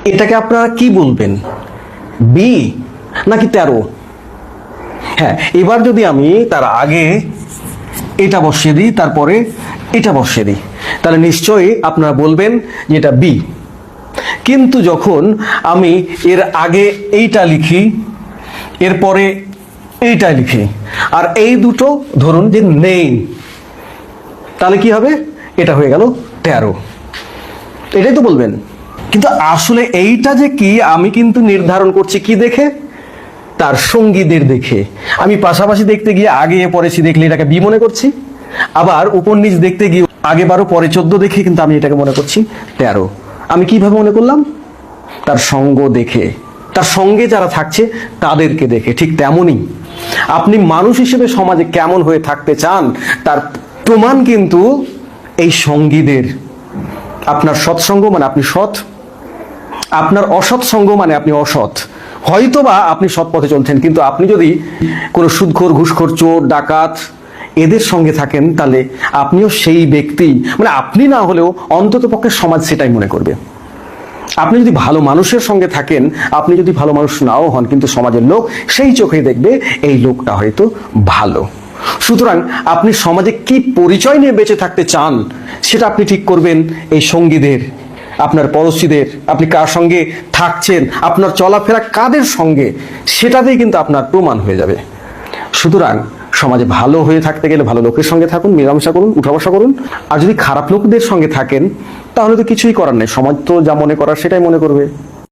এটাকে আপনারা কি বলবেন, বি নাকি 13? হ্যাঁ, এবার যদি আমি তার আগে এটা বসিয়ে দিই, তারপরে এটা বসিয়ে দিই, তাহলে নিশ্চয়ই আপনারা বলবেন যে এটা বি। কিন্তু যখন আমি এর আগে এইটা লিখি, এরপরে এইটা লিখি, আর এই দুটো ধরুন যে নেই, তাহলে কি হবে? এটা হয়ে গেল 13। এটাই তো বলবেন। কিন্তু আসলে এইটা যে কি, আমি কিন্তু নির্ধারণ করছি কি দেখে? তার সঙ্গীদের দেখে। আমি পাশাপাশি দেখতে গিয়ে আগে পড়েছি দেখলে এটাকে বি মনে করছি, আবার উপর নিচ দেখতে গিয়ে আগে 12 পরে 14 দেখে কিন্তু আমি এটাকে মনে করছি 13। আমি কিভাবে মনে করলাম? তার সঙ্গ দেখে, তার সঙ্গে যারা থাকছে তাদেরকে দেখে। ঠিক তেমনই আপনি মানুষ হিসেবে সমাজে কেমন হয়ে থাকতে চান তার প্রমাণ কিন্তু এই সঙ্গীদের। আপনার সৎসঙ্গ মানে আপনি সৎ, আপনার অসৎ সঙ্গ মানে আপনি অসৎ। হয়তোবা আপনি সৎ পথে চলছেন, কিন্তু আপনি যদি কোনো সুদখোর, ঘুষখোর, চোর, ডাকাত এদের সঙ্গে থাকেন, তাহলে আপনিও সেই ব্যক্তি, মানে আপনি না হলেও অন্তত পক্ষে সমাজ সেটাই মনে করবে। আপনি যদি ভালো মানুষের সঙ্গে থাকেন, আপনি যদি ভালো মানুষ নাও হন, কিন্তু সমাজের লোক সেই চোখে দেখবে এই লোকটা হয়তো ভালো। সুতরাং আপনি সমাজে কি পরিচয় নিয়ে বেঁচে থাকতে চান সেটা আপনি ঠিক করবেন এই সঙ্গীদের, আপনার পড়োশীদের, আপনি কার সঙ্গে থাকছেন, আপনার চলাফেরা কাদের সঙ্গে, সেটাতেই কিন্তু আপনার প্রমাণ হয়ে যাবে। সুতরাং সমাজে ভালো হয়ে থাকতে গেলে ভালো লোকের সঙ্গে থাকুন, মেলামেশা করুন, উঠা বসা করুন। আর যদি খারাপ লোকদের সঙ্গে থাকেন তাহলে তো কিছুই করার নেই, সমাজ তো যা মনে করার সেটাই মনে করবে।